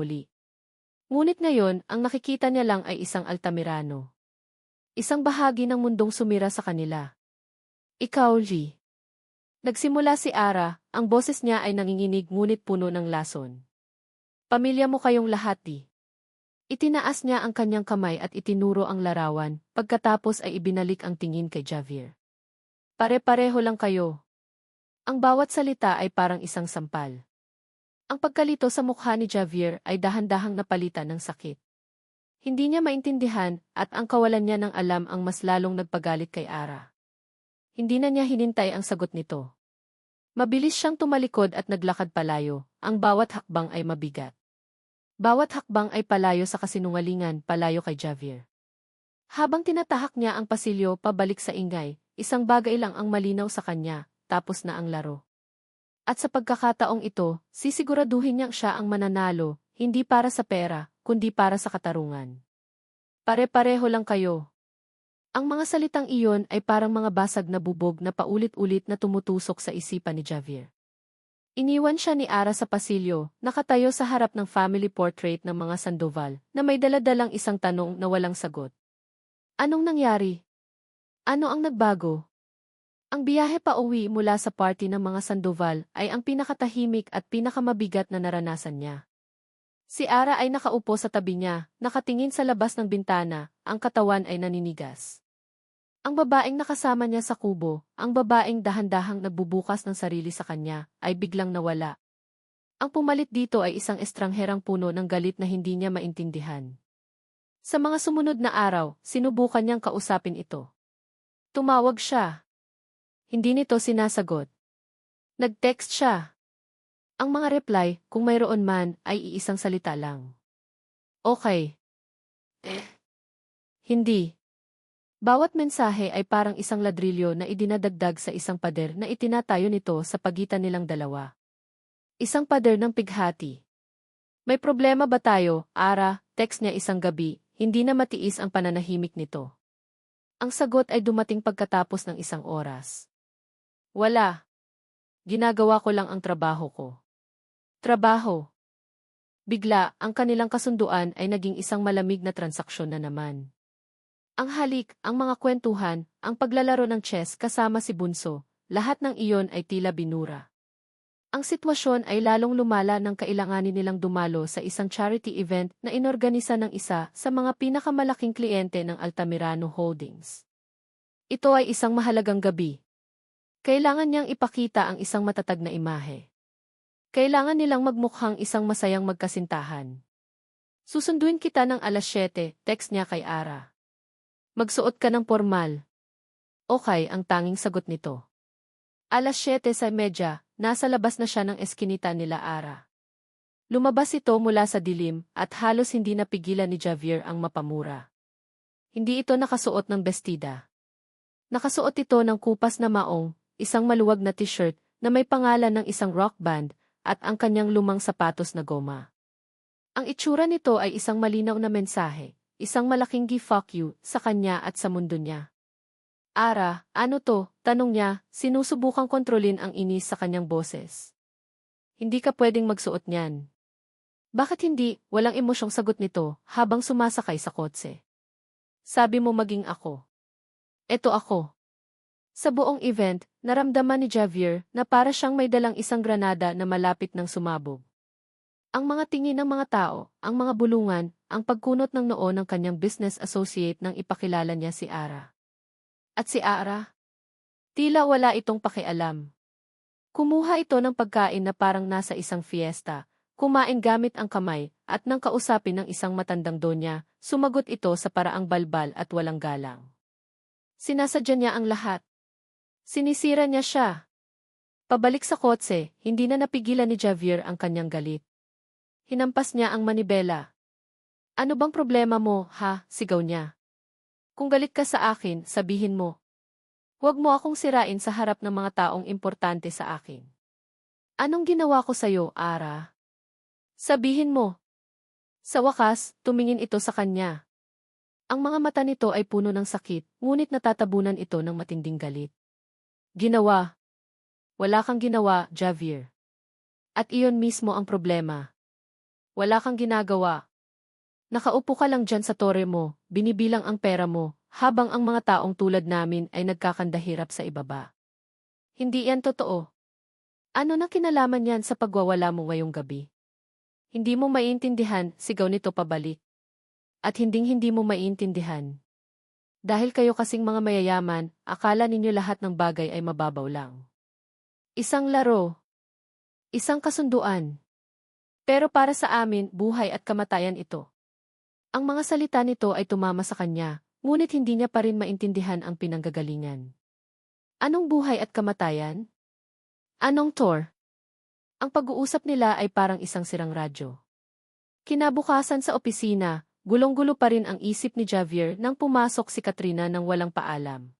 muli. Ngunit ngayon, ang nakikita niya lang ay isang Altamirano. Isang bahagi ng mundong sumira sa kanila. Ikaw, Lee. Nagsimula si Ara, ang boses niya ay nanginginig ngunit puno ng lason. Pamilya mo kayong lahat, Lee. Itinaas niya ang kanyang kamay at itinuro ang larawan, pagkatapos ay ibinalik ang tingin kay Javier. Pare-pareho lang kayo. Ang bawat salita ay parang isang sampal. Ang pagkalito sa mukha ni Javier ay dahan-dahang napalitan ng sakit. Hindi niya maintindihan at ang kawalan niya ng alam ang mas lalong nagpagalit kay Ara. Hindi na niya hinintay ang sagot nito. Mabilis siyang tumalikod at naglakad palayo, ang bawat hakbang ay mabigat. Bawat hakbang ay palayo sa kasinungalingan, palayo kay Javier. Habang tinatahak niya ang pasilyo pabalik sa ingay, isang bagay lang ang malinaw sa kanya, tapos na ang laro. At sa pagkakataong ito, sisiguraduhin niyang siya ang mananalo, hindi para sa pera, kundi para sa katarungan. Pare-pareho lang kayo. Ang mga salitang iyon ay parang mga basag na bubog na paulit-ulit na tumutusok sa isipan ni Javier. Iniwan siya ni Ara sa pasilyo, nakatayo sa harap ng family portrait ng mga Sandoval, na may daladalang isang tanong na walang sagot. Anong nangyari? Ano ang nagbago? Ang biyahe pa uwi mula sa party ng mga Sandoval ay ang pinakatahimik at pinakamabigat na naranasan niya. Si Ara ay nakaupo sa tabi niya, nakatingin sa labas ng bintana, ang katawan ay naninigas. Ang babaeng nakasama niya sa kubo, ang babaeng dahan-dahang nagbubukas ng sarili sa kanya, ay biglang nawala. Ang pumalit dito ay isang estrangherang puno ng galit na hindi niya maintindihan. Sa mga sumunod na araw, sinubukan niyang kausapin ito. Tumawag siya. Hindi nito sinasagot. Nag-text siya. Ang mga reply, kung mayroon man, ay iisang salita lang. Okay. Hindi. Bawat mensahe ay parang isang ladrilyo na idinadagdag sa isang pader na itinatayo nito sa pagitan nilang dalawa. Isang pader ng pighati. May problema ba tayo, Ara? Text niya isang gabi, hindi na matiis ang pananahimik nito. Ang sagot ay dumating pagkatapos ng isang oras. Wala. Ginagawa ko lang ang trabaho ko. Trabaho. Bigla, ang kanilang kasunduan ay naging isang malamig na transaksyon na naman. Ang halik, ang mga kwentuhan, ang paglalaro ng chess kasama si Bunso, lahat ng iyon ay tila binura. Ang sitwasyon ay lalong lumala nang kailanganin nilang dumalo sa isang charity event na inorganisa ng isa sa mga pinakamalaking kliyente ng Altamirano Holdings. Ito ay isang mahalagang gabi. Kailangan niyang ipakita ang isang matatag na imahe. Kailangan nilang magmukhang isang masayang magkasintahan. Susunduin kita ng alas 7, text niya kay Ara. Magsuot ka ng pormal. Okay ang tanging sagot nito. Alas 7:30, nasa labas na siya ng eskinita nila Ara. Lumabas ito mula sa dilim at halos hindi napigilan ni Javier ang mapamura. Hindi ito nakasuot ng bestida. Nakasuot ito ng kupas na maong, isang maluwag na t-shirt na may pangalan ng isang rock band at ang kanyang lumang sapatos na goma. Ang itsura nito ay isang malinaw na mensahe. Isang malaking fuck you sa kanya at sa mundo niya. Ara, ano to? Tanong niya, sinusubukang kontrolin ang inis sa kanyang boses. Hindi ka pwedeng magsuot niyan. Bakit hindi? Walang emosyong sagot nito habang sumasakay sa kotse. Sabi mo maging ako. Eto ako. Sa buong event, naramdaman ni Javier na para siyang may dalang isang granada na malapit ng sumabog. Ang mga tingin ng mga tao, ang mga bulungan, ang pagkunot ng noo ng kanyang business associate nang ipakilala niya si Ara. At si Ara? Tila wala itong pakialam. Kumuha ito ng pagkain na parang nasa isang fiesta, kumain gamit ang kamay, at nang kausapin ng isang matandang donya, sumagot ito sa paraang balbal at walang galang. Sinasadya niya ang lahat. Sinisira niya siya. Pabalik sa kotse, hindi na napigilan ni Javier ang kanyang galit. Hinampas niya ang manibela. Ano bang problema mo, ha? Sigaw niya. Kung galit ka sa akin, sabihin mo. Huwag mo akong sirain sa harap ng mga taong importante sa akin. Anong ginawa ko sa'yo, Ara? Sabihin mo. Sa wakas, tumingin ito sa kanya. Ang mga mata nito ay puno ng sakit, ngunit natatabunan ito ng matinding galit. Ginawa. Wala kang ginawa, Javier. At iyon mismo ang problema. Wala kang ginagawa. Nakaupo ka lang dyan sa tore mo, binibilang ang pera mo, habang ang mga taong tulad namin ay nagkakandahirap sa ibaba. Hindi yan totoo. Ano na kinalaman yan sa pagwawala mo ngayong gabi? Hindi mo maiintindihan, sigaw nito pabalik. At hinding-hindi mo maiintindihan. Dahil kayo kasing mga mayayaman, akala ninyo lahat ng bagay ay mababaw lang. Isang laro. Isang kasunduan. Pero para sa amin, buhay at kamatayan ito. Ang mga salita nito ay tumama sa kanya, ngunit hindi niya pa rin maintindihan ang pinanggagalingan. Anong buhay at kamatayan? Anong tour? Ang pag-uusap nila ay parang isang sirang radyo. Kinabukasan sa opisina, gulong-gulo pa rin ang isip ni Javier nang pumasok si Katrina nang walang paalam.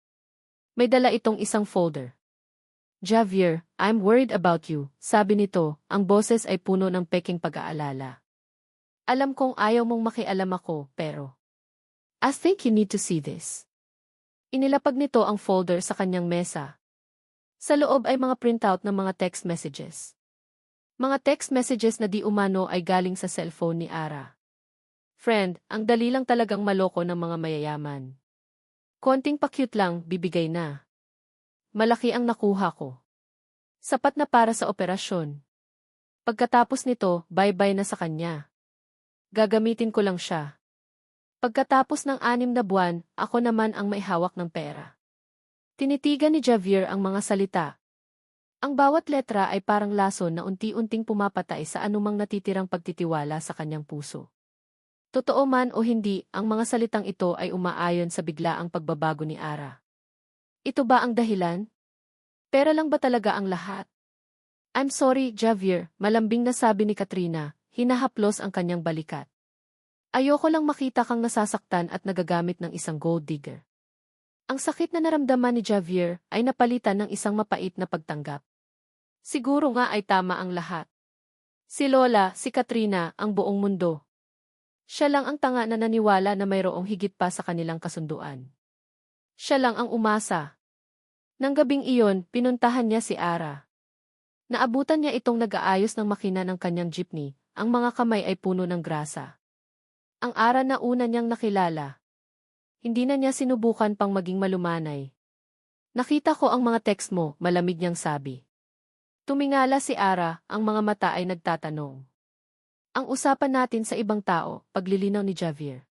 May dala itong isang folder. Javier, I'm worried about you, sabi nito, ang boses ay puno ng peking pag-aalala. Alam kong ayaw mong makialam ako, pero I think you need to see this. Inilapag nito ang folder sa kanyang mesa. Sa loob ay mga printout ng mga text messages. Mga text messages na di umano ay galing sa cellphone ni Ara. Friend, ang dali lang talagang maloko ng mga mayayaman. Konting pa-cute lang, bibigay na. Malaki ang nakuha ko. Sapat na para sa operasyon. Pagkatapos nito, bye-bye na sa kanya. Gagamitin ko lang siya. Pagkatapos ng 6 na buwan, ako naman ang may hawak ng pera. Tinitigan ni Javier ang mga salita. Ang bawat letra ay parang lason na unti-unting pumapatay sa anumang natitirang pagtitiwala sa kanyang puso. Totoo man o hindi, ang mga salitang ito ay umaayon sa biglaang pagbabago ni Ara. Ito ba ang dahilan? Pera lang ba talaga ang lahat? I'm sorry, Javier, malambing na sabi ni Katrina, hinahaplos ang kanyang balikat. Ayoko lang makita kang nasasaktan at nagagamit ng isang gold digger. Ang sakit na naramdaman ni Javier ay napalitan ng isang mapait na pagtanggap. Siguro nga ay tama ang lahat. Si Lola, si Katrina, ang buong mundo. Siya lang ang tanga na naniwala na mayroong higit pa sa kanilang kasunduan. Siya lang ang umasa. Nang gabing iyon, pinuntahan niya si Ara. Naabutan niya itong nag-aayos ng makina ng kanyang jeepney, ang mga kamay ay puno ng grasa. Ang Ara na una niyang nakilala. Hindi na niya sinubukan pang maging malumanay. Nakita ko ang mga text mo, malamig niyang sabi. Tumingala si Ara, ang mga mata ay nagtatanong. Ang usapan natin sa ibang tao, paglilinaw ni Javier.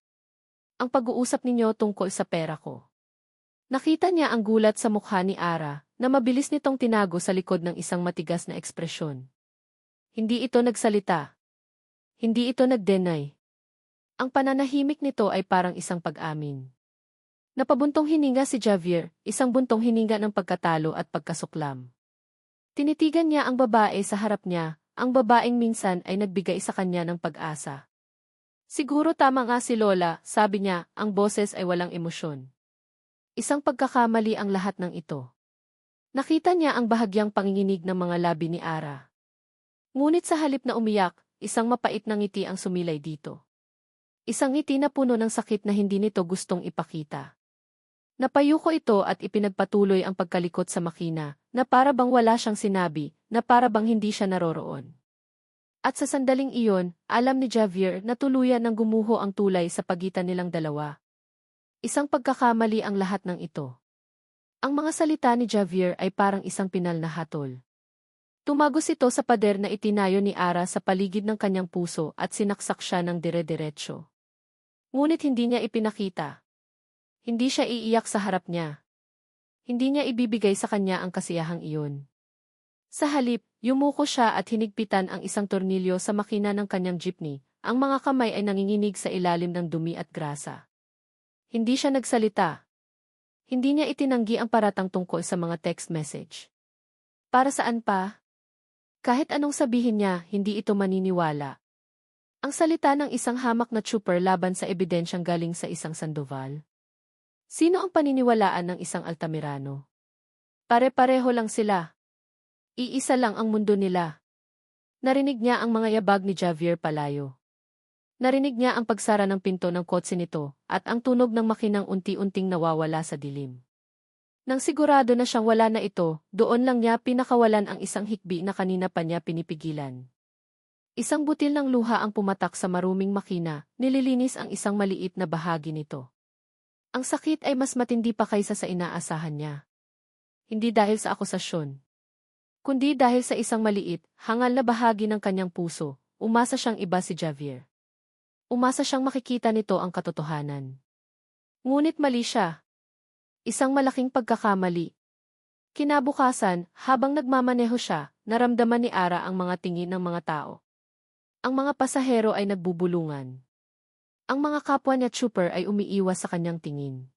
Ang pag-uusap ninyo tungkol sa pera ko. Nakita niya ang gulat sa mukha ni Ara, na mabilis nitong tinago sa likod ng isang matigas na ekspresyon. Hindi ito nagsalita. Hindi ito nag-deny. Ang pananahimik nito ay parang isang pag-amin. Napabuntong hininga si Javier, isang buntong hininga ng pagkatalo at pagkasuklam. Tinitigan niya ang babae sa harap niya, ang babaeng minsan ay nagbigay sa kanya ng pag-asa. Siguro tama nga si Lola, sabi niya, ang boses ay walang emosyon. Isang pagkakamali ang lahat ng ito. Nakita niya ang bahagyang panginginig ng mga labi ni Ara. Ngunit sa halip na umiyak, isang mapait na ngiti ang sumilay dito. Isang ngiti na puno ng sakit na hindi nito gustong ipakita. Napayuko ito at ipinagpatuloy ang pagkalikot sa makina, na para bang wala siyang sinabi, na para bang hindi siya naroroon. At sa sandaling iyon, alam ni Javier na tuluyan ng gumuho ang tulay sa pagitan nilang dalawa. Isang pagkakamali ang lahat ng ito. Ang mga salita ni Javier ay parang isang pinal na hatol. Tumagos ito sa pader na itinayo ni Ara sa paligid ng kanyang puso at sinaksak siya ng dire-diretso. Ngunit hindi niya ipinakita. Hindi siya iiyak sa harap niya. Hindi niya ibibigay sa kanya ang kasiyahang iyon. Sa halip, yumuko siya at hinigpitan ang isang tornilyo sa makina ng kanyang jeepney. Ang mga kamay ay nanginginig sa ilalim ng dumi at grasa. Hindi siya nagsalita. Hindi niya itinanggi ang paratang tungkol sa mga text message. Para saan pa? Kahit anong sabihin niya, hindi ito maniniwala. Ang salita ng isang hamak na trooper laban sa ebidensyang galing sa isang Sandoval. Sino ang paniniwalaan ng isang Altamirano? Pare-pareho lang sila. Iisa lang ang mundo nila. Narinig niya ang mga yabag ni Javier palayo. Narinig niya ang pagsara ng pinto ng kotse nito at ang tunog ng makinang unti-unting nawawala sa dilim. Nang sigurado na siyang wala na ito, doon lang niya pinakawalan ang isang hikbi na kanina pa niya pinipigilan. Isang butil ng luha ang pumatak sa maruming makina, nililinis ang isang maliit na bahagi nito. Ang sakit ay mas matindi pa kaysa sa inaasahan niya. Hindi dahil sa akusasyon, kundi dahil sa isang maliit, hangal na bahagi ng kanyang puso. Umasa siyang iba si Javier. Umasa siyang makikita nito ang katotohanan. Ngunit mali siya. Isang malaking pagkakamali. Kinabukasan, habang nagmamaneho siya, naramdaman ni Ara ang mga tingin ng mga tao. Ang mga pasahero ay nagbubulungan. Ang mga kapwa niya trooper ay umiiwas sa kanyang tingin.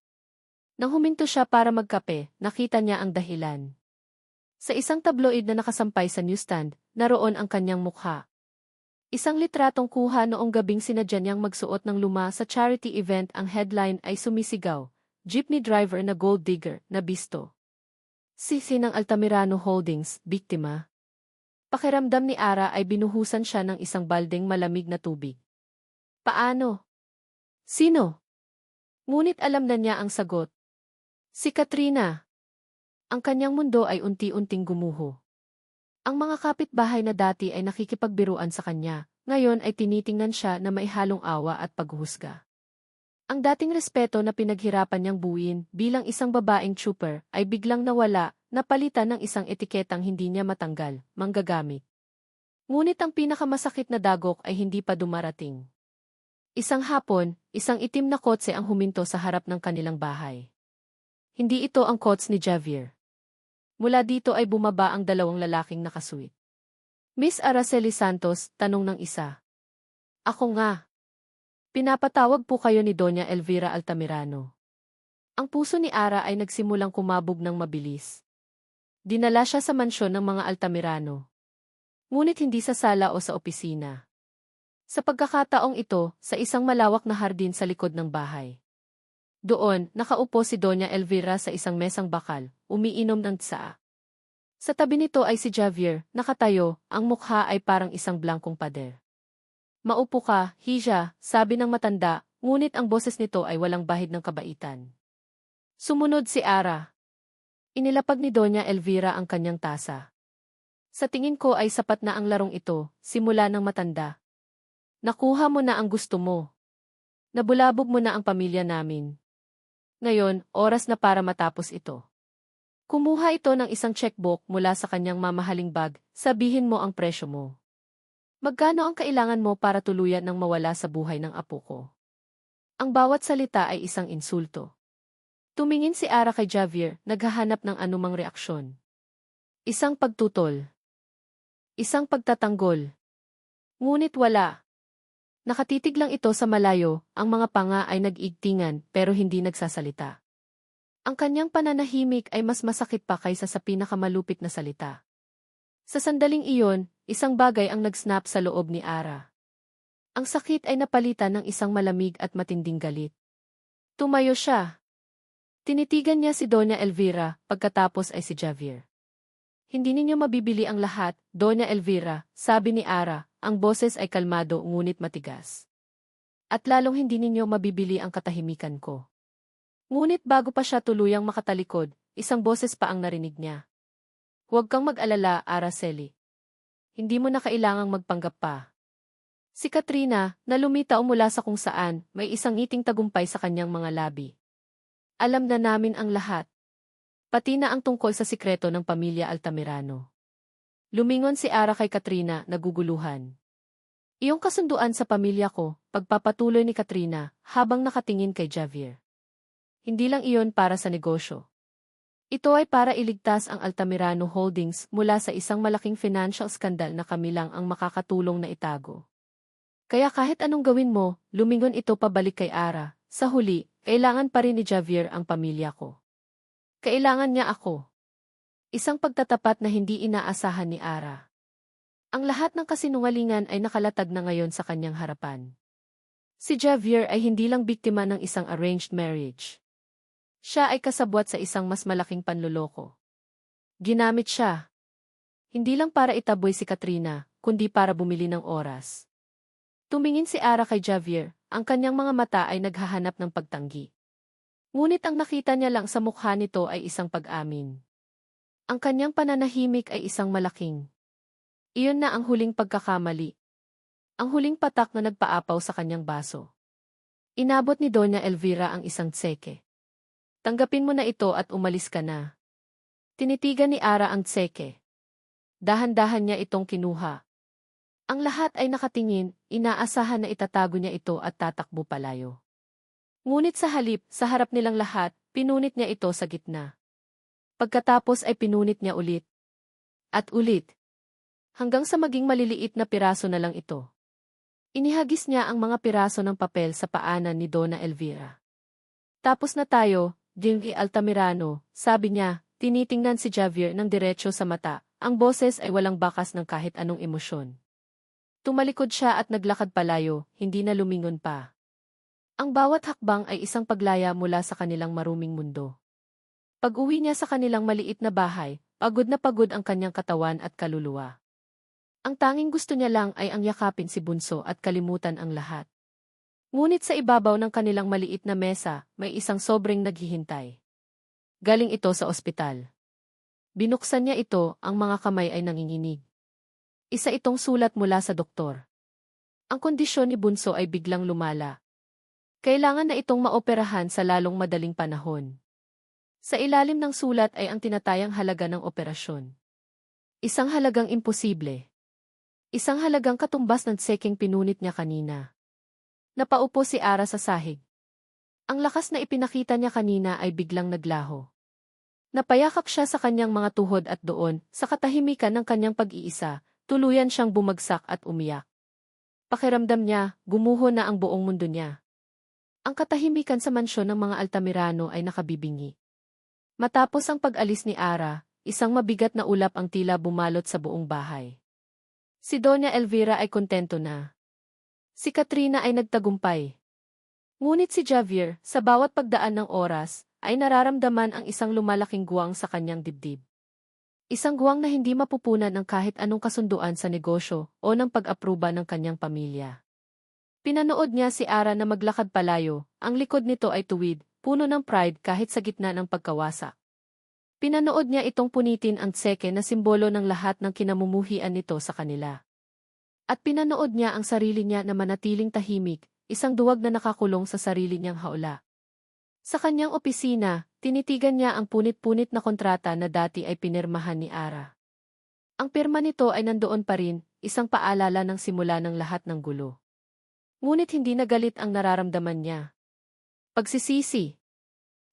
Nang huminto siya para magkape, nakita niya ang dahilan. Sa isang tabloid na nakasampay sa newsstand, naroon ang kanyang mukha. Isang litratong kuha noong gabing sinadya niyang magsuot ng luma sa charity event. Ang headline ay sumisigaw, "Jeepney driver na gold digger, nabisto." Sisi ng Altamirano Holdings, biktima. Pakiramdam ni Ara ay binuhusan siya ng isang baldeng malamig na tubig. Paano? Sino? Ngunit alam na niya ang sagot. Si Katrina. Ang kanyang mundo ay unti-unting gumuho. Ang mga kapitbahay na dati ay nakikipagbiruan sa kanya, ngayon ay tinitingnan siya na maihalong awa at paghuhusga. Ang dating respeto na pinaghirapan niyang buuin bilang isang babaeng trooper ay biglang nawala, napalitan ng isang etiketang hindi niya matanggal, manggagamit. Ngunit ang pinakamasakit na dagok ay hindi pa dumarating. Isang hapon, isang itim na kotse ang huminto sa harap ng kanilang bahay. Hindi ito ang kotse ni Javier. Mula dito ay bumaba ang dalawang lalaking nakasuit. Miss Araceli Santos, tanong ng isa. Ako nga. Pinapatawag po kayo ni Doña Elvira Altamirano. Ang puso ni Ara ay nagsimulang kumabog ng mabilis. Dinala siya sa mansyon ng mga Altamirano. Ngunit hindi sa sala o sa opisina. Sa pagkakataong ito, sa isang malawak na hardin sa likod ng bahay. Doon, nakaupo si Doña Elvira sa isang mesang bakal, umiinom ng tsaa. Sa tabi nito ay si Javier, nakatayo, ang mukha ay parang isang blangkong pader. Maupo ka, Hija, sabi ng matanda, ngunit ang boses nito ay walang bahid ng kabaitan. Sumunod si Ara. Inilapag ni Doña Elvira ang kanyang tasa. Sa tingin ko ay sapat na ang larong ito, simula ng matanda. Nakuha mo na ang gusto mo. Nabulabog mo na ang pamilya namin. Ngayon, oras na para matapos ito. Kumuha ito ng isang checkbook mula sa kanyang mamahaling bag, sabihin mo ang presyo mo. Magkano ang kailangan mo para tuluyan ng mawala sa buhay ng apo ko? Ang bawat salita ay isang insulto. Tumingin si Ara kay Javier, naghahanap ng anumang reaksyon. Isang pagtutol. Isang pagtatanggol. Ngunit wala. Nakatitig lang ito sa malayo, ang mga panga ay nag-igtingan pero hindi nagsasalita. Ang kanyang pananahimik ay mas masakit pa kaysa sa pinakamalupit na salita. Sa sandaling iyon, isang bagay ang nag-snap sa loob ni Ara. Ang sakit ay napalitan ng isang malamig at matinding galit. Tumayo siya. Tinitigan niya si Doña Elvira, pagkatapos ay si Javier. Hindi ninyo mabibili ang lahat, Doña Elvira, sabi ni Ara, ang boses ay kalmado ngunit matigas. At lalong hindi ninyo mabibili ang katahimikan ko. Ngunit bago pa siya tuluyang makatalikod, isang boses pa ang narinig niya. Huwag kang mag-alala, Araceli. Hindi mo na kailangang magpanggap pa. Si Katrina, na lumitaw mula sa kung saan, may isang ngiting tagumpay sa kanyang mga labi. Alam na namin ang lahat. Pati na ang tungkol sa sikreto ng pamilya Altamirano. Lumingon si Ara kay Katrina, naguguluhan. Iyong kasunduan sa pamilya ko, pagpapatuloy ni Katrina, habang nakatingin kay Javier. Hindi lang iyon para sa negosyo. Ito ay para iligtas ang Altamirano Holdings mula sa isang malaking financial scandal na kami lang ang makakatulong na itago. Kaya kahit anong gawin mo, lumingon ito pabalik kay Ara. Sa huli, kailangan pa rin ni Javier ang pamilya ko. Kailangan niya ako. Isang pagtatapat na hindi inaasahan ni Ara. Ang lahat ng kasinungalingan ay nakalatag na ngayon sa kanyang harapan. Si Javier ay hindi lang biktima ng isang arranged marriage. Siya ay kasabwat sa isang mas malaking panloloko. Ginamit siya. Hindi lang para itaboy si Katrina, kundi para bumili ng oras. Tumingin si Ara kay Javier, ang kanyang mga mata ay naghahanap ng pagtanggi. Ngunit ang nakita niya lang sa mukha nito ay isang pag-amin. Ang kanyang pananahimik ay isang malaking. Iyon na ang huling pagkakamali. Ang huling patak na nagpaapaw sa kanyang baso. Inabot ni Doña Elvira ang isang tseke. Tanggapin mo na ito at umalis ka na. Tinitigan ni Ara ang tseke. Dahan-dahan niya itong kinuha. Ang lahat ay nakatingin, inaasahan na itatago niya ito at tatakbo palayo. Ngunit sa halip, sa harap nilang lahat, pinunit niya ito sa gitna. Pagkatapos ay pinunit niya ulit. At ulit. Hanggang sa maging maliliit na piraso na lang ito. Inihagis niya ang mga piraso ng papel sa paanan ni Donna Elvira. Tapos na tayo, Jimmy Altamirano, sabi niya, tinitingnan si Javier ng diretso sa mata, ang boses ay walang bakas ng kahit anong emosyon. Tumalikod siya at naglakad palayo, hindi na lumingon pa. Ang bawat hakbang ay isang paglaya mula sa kanilang maruming mundo. Pag-uwi niya sa kanilang maliit na bahay, pagod na pagod ang kanyang katawan at kaluluwa. Ang tanging gusto niya lang ay ang yakapin si Bunso at kalimutan ang lahat. Ngunit sa ibabaw ng kanilang maliit na mesa, may isang sobrang naghihintay. Galing ito sa ospital. Binuksan niya ito, ang mga kamay ay nanginginig. Isa itong sulat mula sa doktor. Ang kondisyon ni Bunso ay biglang lumala. Kailangan na itong maoperahan sa lalong madaling panahon. Sa ilalim ng sulat ay ang tinatayang halaga ng operasyon. Isang halagang imposible. Isang halagang katumbas ng tsekeng pinunit niya kanina. Napaupo si Ara sa sahig. Ang lakas na ipinakita niya kanina ay biglang naglaho. Napayakap siya sa kanyang mga tuhod at doon, sa katahimikan ng kanyang pag-iisa, tuluyan siyang bumagsak at umiyak. Pakiramdam niya, gumuho na ang buong mundo niya. Ang katahimikan sa mansyon ng mga Altamirano ay nakabibingi. Matapos ang pag-alis ni Ara, isang mabigat na ulap ang tila bumalot sa buong bahay. Si Doña Elvira ay kontento na. Si Katrina ay nagtagumpay. Ngunit si Javier, sa bawat pagdaan ng oras, ay nararamdaman ang isang lumalaking guwang sa kanyang dibdib. Isang guwang na hindi mapupunan ng kahit anong kasunduan sa negosyo o ng pag-apruba ng kanyang pamilya. Pinanood niya si Ara na maglakad palayo, ang likod nito ay tuwid, puno ng pride kahit sa gitna ng pagkawasak. Pinanood niya itong punitin ang tseke na simbolo ng lahat ng kinamumuhian nito sa kanila. At pinanood niya ang sarili niya na manatiling tahimik, isang duwag na nakakulong sa sarili niyang haula. Sa kanyang opisina, tinitigan niya ang punit-punit na kontrata na dati ay pinirmahan ni Ara. Ang pirma nito ay nandoon pa rin, isang paalala ng simula ng lahat ng gulo. Ngunit hindi nagalit ang nararamdaman niya. Pagsisisi.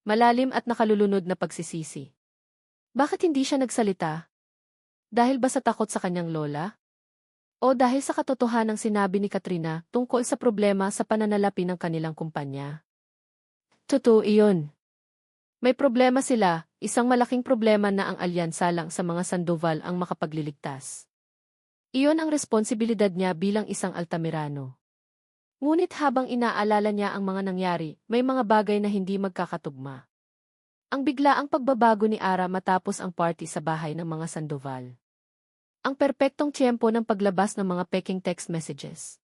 Malalim at nakalulunod na pagsisisi. Bakit hindi siya nagsalita? Dahil ba sa takot sa kanyang lola? O dahil sa katotohanang sinabi ni Katrina tungkol sa problema sa pananalapi ng kanilang kumpanya? Totoo iyon. May problema sila, isang malaking problema na ang alyansa lang sa mga Sandoval ang makapagliligtas. Iyon ang responsibilidad niya bilang isang Altamirano. Ngunit habang inaalala niya ang mga nangyari, may mga bagay na hindi magkakatugma. Ang biglaang pagbabago ni Ara matapos ang party sa bahay ng mga Sandoval. Ang perpektong tiyempo ng paglabas ng mga peking text messages.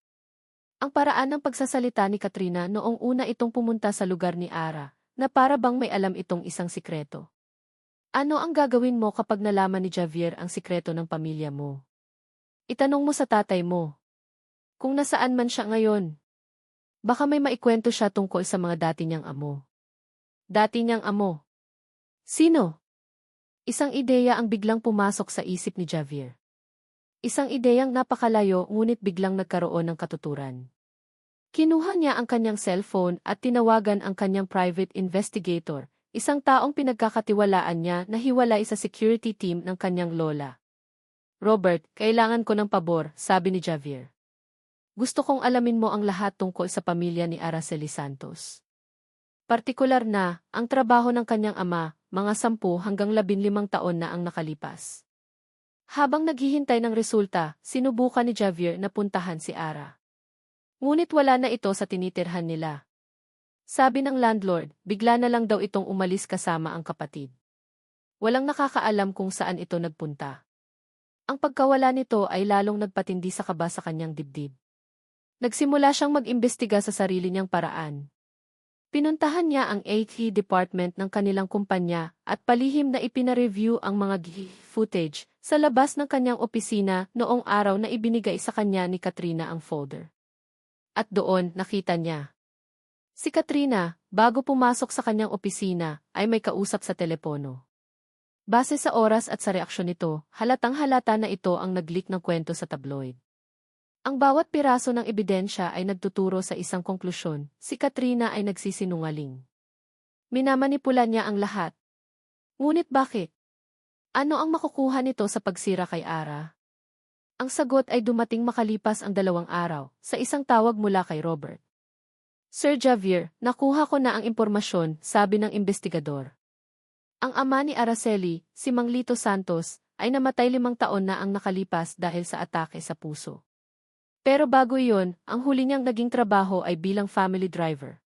Ang paraan ng pagsasalita ni Katrina noong una itong pumunta sa lugar ni Ara, na para bang may alam itong isang sikreto. Ano ang gagawin mo kapag nalaman ni Javier ang sikreto ng pamilya mo? Itanong mo sa tatay mo. Kung nasaan man siya ngayon. Baka may maikwento siya tungkol sa mga dati niyang amo. Dati niyang amo. Sino? Isang ideya ang biglang pumasok sa isip ni Javier. Isang ideyang napakalayo ngunit biglang nagkaroon ng katuturan. Kinuha niya ang kanyang cellphone at tinawagan ang kanyang private investigator, isang taong pinagkakatiwalaan niya na hiwalay sa security team ng kanyang lola. Robert, kailangan ko ng pabor, sabi ni Javier. Gusto kong alamin mo ang lahat tungkol sa pamilya ni Araceli Santos. Partikular na, ang trabaho ng kanyang ama, mga 10 hanggang 15 taon na ang nakalipas. Habang naghihintay ng resulta, sinubukan ni Javier na puntahan si Ara. Ngunit wala na ito sa tinitirhan nila. Sabi ng landlord, bigla na lang daw itong umalis kasama ang kapatid. Walang nakakaalam kung saan ito nagpunta. Ang pagkawala nito ay lalong nagpatindi sa kaba sa kanyang dibdib. Nagsimula siyang mag-imbestiga sa sarili niyang paraan. Pinuntahan niya ang IT department ng kanilang kumpanya at palihim na ipina-review ang mga footage sa labas ng kanyang opisina noong araw na ibinigay sa kanya ni Katrina ang folder. At doon nakita niya. Si Katrina, bago pumasok sa kanyang opisina, ay may kausap sa telepono. Base sa oras at sa reaksyon nito, halatang-halata na ito ang nag-leak ng kwento sa tabloid. Ang bawat piraso ng ebidensya ay nagtuturo sa isang konklusyon, si Katrina ay nagsisinungaling. Minamanipula niya ang lahat. Ngunit bakit? Ano ang makukuha nito sa pagsira kay Ara? Ang sagot ay dumating makalipas ang 2 araw, sa isang tawag mula kay Robert. Sir Javier, nakuha ko na ang impormasyon, sabi ng investigador. Ang ama ni Araceli, si Mang Lito Santos, ay namatay 5 taon na ang nakalipas dahil sa atake sa puso. Pero bago iyon, ang huli niyang naging trabaho ay bilang family driver.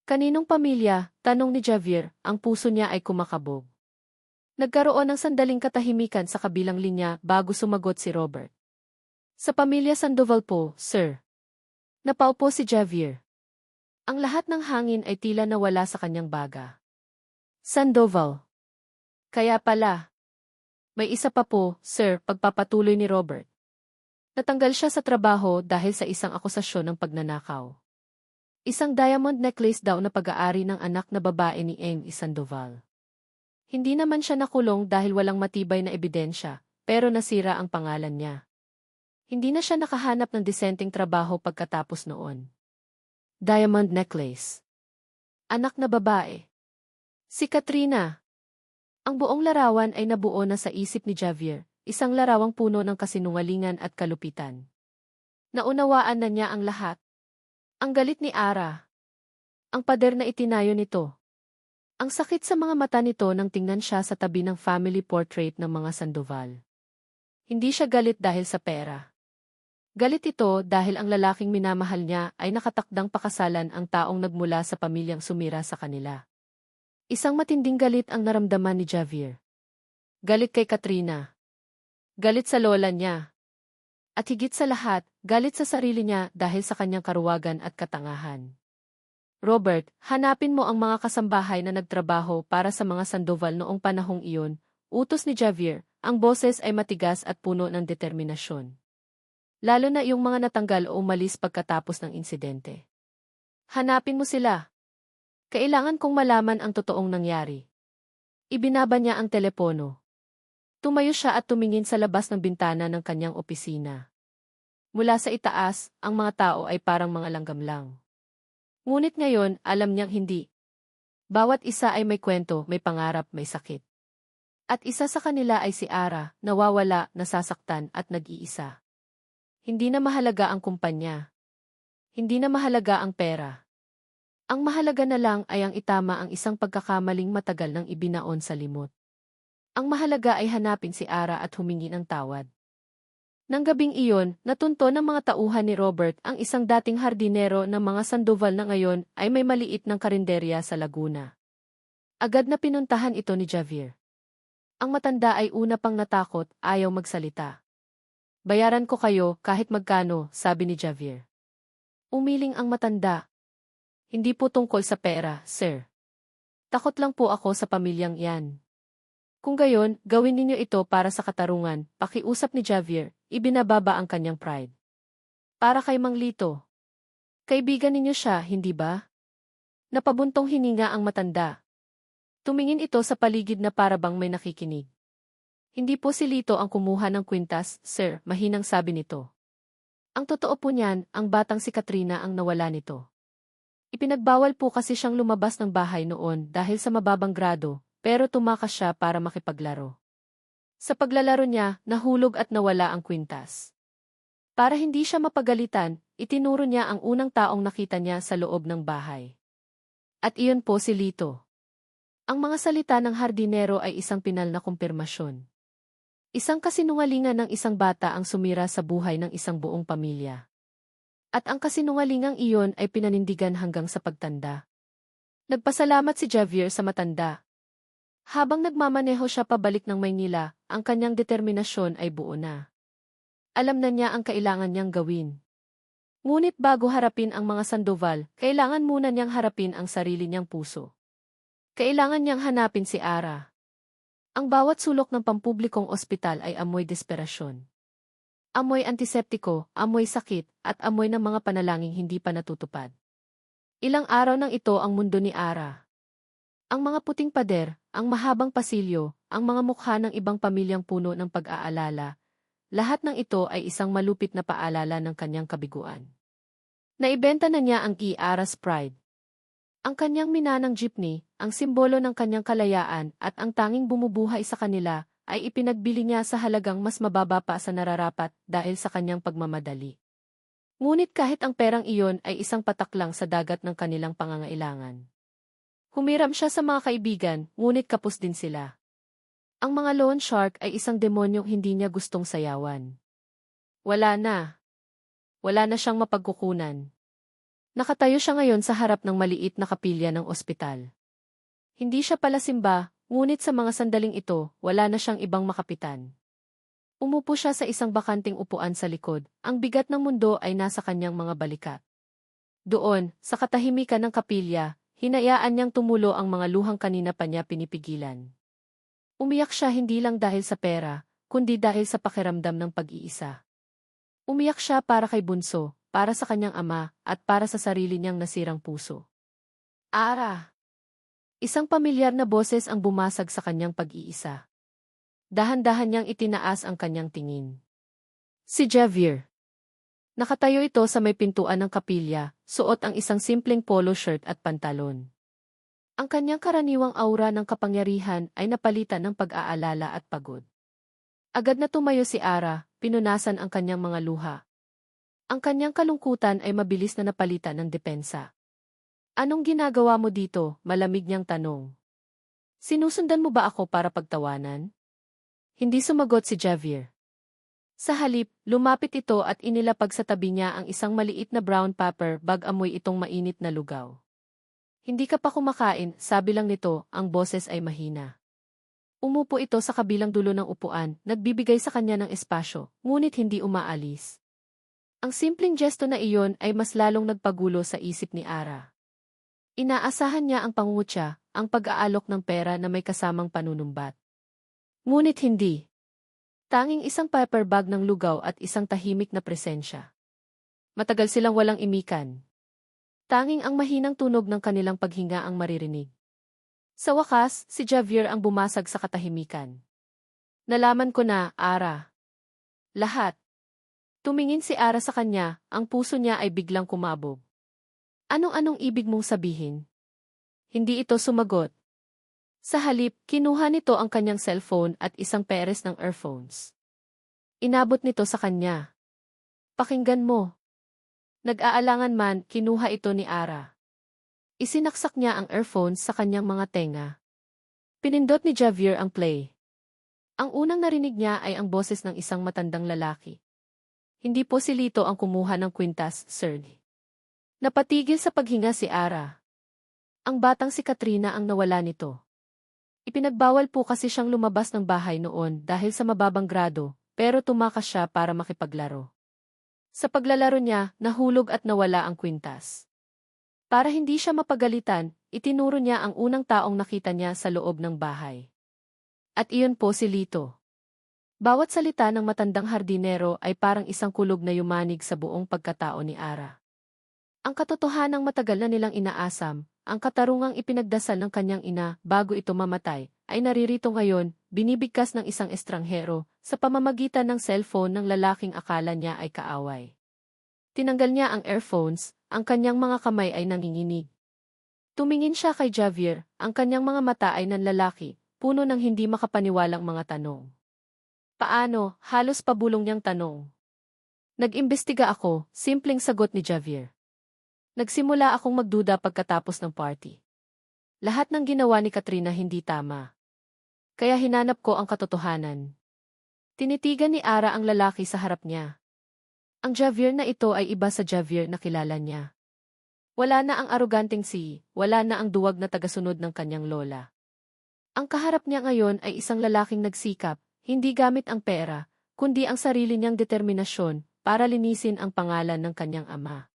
Kaninong pamilya, tanong ni Javier, ang puso niya ay kumakabog. Nagkaroon ng sandaling katahimikan sa kabilang linya bago sumagot si Robert. Sa pamilya Sandoval po, sir. Napaupo si Javier. Ang lahat ng hangin ay tila nawala sa kanyang baga. Sandoval. Kaya pala. May isa pa po, sir, pagpapatuloy ni Robert. Natanggal siya sa trabaho dahil sa isang akusasyon ng pagnanakaw. Isang diamond necklace daw na pag-aari ng anak na babae ni Amy Sandoval. Hindi naman siya nakulong dahil walang matibay na ebidensya, pero nasira ang pangalan niya. Hindi na siya nakahanap ng disenteng trabaho pagkatapos noon. Diamond necklace. Anak na babae. Si Katrina. Ang buong larawan ay nabuo na sa isip ni Javier, isang larawang puno ng kasinungalingan at kalupitan. Naunawaan na niya ang lahat. Ang galit ni Ara. Ang pader na itinayo nito. Ang sakit sa mga mata nito nang tingnan siya sa tabi ng family portrait ng mga Sandoval. Hindi siya galit dahil sa pera. Galit ito dahil ang lalaking minamahal niya ay nakatakdang pakasalan ang taong nagmula sa pamilyang sumira sa kanila. Isang matinding galit ang naramdaman ni Javier. Galit kay Katrina. Galit sa lola niya. At higit sa lahat, galit sa sarili niya dahil sa kanyang karuwagan at katangahan. Robert, hanapin mo ang mga kasambahay na nagtrabaho para sa mga Sandoval noong panahong iyon, utos ni Javier, ang boses ay matigas at puno ng determinasyon. Lalo na yung mga natanggal o umalis pagkatapos ng insidente. Hanapin mo sila. Kailangan kong malaman ang totoong nangyari. Ibinaba niya ang telepono. Tumayo siya at tumingin sa labas ng bintana ng kanyang opisina. Mula sa itaas, ang mga tao ay parang mga langgam lang. Ngunit ngayon, alam niyang hindi. Bawat isa ay may kwento, may pangarap, may sakit. At isa sa kanila ay si Ara, nawawala, nasasaktan at nag-iisa. Hindi na mahalaga ang kumpanya. Hindi na mahalaga ang pera. Ang mahalaga na lang ay ang itama ang isang pagkakamaling matagal nang ibinaon sa limot. Ang mahalaga ay hanapin si Ara at humingi ng tawad. Nang gabing iyon, natunto ng mga tauhan ni Robert ang isang dating hardinero ng mga Sandoval na ngayon ay may maliit ng karinderya sa Laguna. Agad na pinuntahan ito ni Javier. Ang matanda ay una pang natakot, ayaw magsalita. Bayaran ko kayo kahit magkano, sabi ni Javier. Umiling ang matanda. Hindi po tungkol sa pera, sir. Takot lang po ako sa pamilyang yan. Kung gayon, gawin ninyo ito para sa katarungan, pakiusap ni Javier, ibinababa ang kanyang pride. Para kay Mang Lito. Kaibigan ninyo siya, hindi ba? Napabuntong hininga ang matanda. Tumingin ito sa paligid na para bang may nakikinig. Hindi po si Lito ang kumuha ng kwintas, sir, mahinang sabi nito. Ang totoo po niyan, ang batang si Katrina ang nawala nito. Ipinagbawal po kasi siyang lumabas ng bahay noon dahil sa mababang grado, pero tumakas siya para makipaglaro. Sa paglalaro niya, nahulog at nawala ang kwintas. Para hindi siya mapagalitan, itinuro niya ang unang taong nakita niya sa loob ng bahay. At iyon po si Lito. Ang mga salita ng hardinero ay isang pinal na kumpirmasyon. Isang kasinungalingan ng isang bata ang sumira sa buhay ng isang buong pamilya. At ang kasinungalingang iyon ay pinanindigan hanggang sa pagtanda. Nagpasalamat si Javier sa matanda. Habang nagmamaneho siya pabalik ng Maynila, ang kanyang determinasyon ay buo na. Alam na niya ang kailangan niyang gawin. Ngunit bago harapin ang mga Sandoval, kailangan muna niyang harapin ang sarili niyang puso. Kailangan niyang hanapin si Ara. Ang bawat sulok ng pampublikong ospital ay amoy desperasyon. Amoy antiseptiko, amoy sakit, at amoy ng mga panalangin hindi pa natutupad. Ilang araw nang ito ang mundo ni Ara. Ang mga puting pader, ang mahabang pasilyo, ang mga mukha ng ibang pamilyang puno ng pag-aalala, lahat ng ito ay isang malupit na paalala ng kanyang kabiguan. Naibenta na niya ang Ara's Pride. Ang kanyang minanang jeepney, ang simbolo ng kanyang kalayaan at ang tanging bumubuhay sa kanila, ay ipinagbili niya sa halagang mas mababa pa sa nararapat dahil sa kanyang pagmamadali. Ngunit kahit ang perang iyon ay isang patak lang sa dagat ng kanilang pangangailangan. Humiram siya sa mga kaibigan, ngunit kapos din sila. Ang mga loan shark ay isang demonyong hindi niya gustong sayawan. Wala na. Wala na siyang mapagkukunan. Nakatayo siya ngayon sa harap ng maliit na kapilya ng ospital. Hindi siya palasimba, ngunit sa mga sandaling ito, wala na siyang ibang makapitan. Umupo siya sa isang bakanting upuan sa likod, ang bigat ng mundo ay nasa kanyang mga balikat. Doon, sa katahimikan ng kapilya, hinayaan niyang tumulo ang mga luhang kanina pa niya pinipigilan. Umiyak siya hindi lang dahil sa pera, kundi dahil sa pakiramdam ng pag-iisa. Umiyak siya para kay Bunso, para sa kanyang ama, at para sa sarili niyang nasirang puso. Ara! Isang pamilyar na boses ang bumasag sa kanyang pag-iisa. Dahan-dahan niyang itinaas ang kanyang tingin. Si Javier. Nakatayo ito sa may pintuan ng kapilya, suot ang isang simpleng polo shirt at pantalon. Ang kanyang karaniwang aura ng kapangyarihan ay napalitan ng pag-aalala at pagod. Agad na tumayo si Ara, pinunasan ang kanyang mga luha. Ang kanyang kalungkutan ay mabilis na napalitan ng depensa. Anong ginagawa mo dito? Malamig niyang tanong. Sinusundan mo ba ako para pagtawanan? Hindi sumagot si Javier. Sa halip, lumapit ito at inilapag sa tabi niya ang isang maliit na brown paper bag amoy itong mainit na lugaw. Hindi ka pa kumakain, sabi lang nito, ang boses ay mahina. Umupo ito sa kabilang dulo ng upuan, nagbibigay sa kanya ng espasyo, ngunit hindi umaalis. Ang simpleng gesto na iyon ay mas lalong nagpagulo sa isip ni Ara. Inaasahan niya ang pangungutya, ang pag-aalok ng pera na may kasamang panunumbat. Ngunit hindi. Tanging isang paper bag ng lugaw at isang tahimik na presensya. Matagal silang walang imikan. Tanging ang mahinang tunog ng kanilang paghinga ang maririnig. Sa wakas, si Javier ang bumasag sa katahimikan. Nalaman ko na, Ara. Lahat. Tumingin si Ara sa kanya, ang puso niya ay biglang kumabog. Anong-anong ibig mong sabihin? Hindi ito sumagot. Sa halip, kinuha nito ang kanyang cellphone at isang peres ng earphones. Inabot nito sa kanya. Pakinggan mo. Nag-aalangan man, kinuha ito ni Ara. Isinaksak niya ang earphones sa kanyang mga tenga. Pinindot ni Javier ang play. Ang unang narinig niya ay ang boses ng isang matandang lalaki. Hindi po si Lito ang kumuha ng kwintas, sir. Napatigil sa paghinga si Ara. Ang batang si Katrina ang nawala nito. Ipinagbawal po kasi siyang lumabas ng bahay noon dahil sa mababang grado, pero tumakas siya para makipaglaro. Sa paglalaro niya, nahulog at nawala ang kwintas. Para hindi siya mapagalitan, itinuro niya ang unang taong nakita niya sa loob ng bahay. At iyon po si Lito. Bawat salita ng matandang hardinero ay parang isang kulog na yumanig sa buong pagkatao ni Ara. Ang katotohanang matagal na nilang inaasam, ang katarungang ipinagdasal ng kanyang ina bago ito mamatay, ay naririto ngayon, binibigkas ng isang estranghero, sa pamamagitan ng cellphone ng lalaking akala niya ay kaaway. Tinanggal niya ang earphones, ang kanyang mga kamay ay nanginginig. Tumingin siya kay Javier, ang kanyang mga mata ay nanlalaki, puno ng hindi makapaniwalang mga tanong. Paano? Halos pabulong niyang tanong. Nag-imbestiga ako, simpleng sagot ni Javier. Nagsimula akong magduda pagkatapos ng party. Lahat ng ginawa ni Katrina hindi tama. Kaya hinanap ko ang katotohanan. Tinitigan ni Ara ang lalaki sa harap niya. Ang Javier na ito ay iba sa Javier na kilala niya. Wala na ang aroganteng wala na ang duwag na tagasunod ng kanyang lola. Ang kaharap niya ngayon ay isang lalaking nagsikap, hindi gamit ang pera, kundi ang sarili niyang determinasyon, para linisin ang pangalan ng kanyang ama.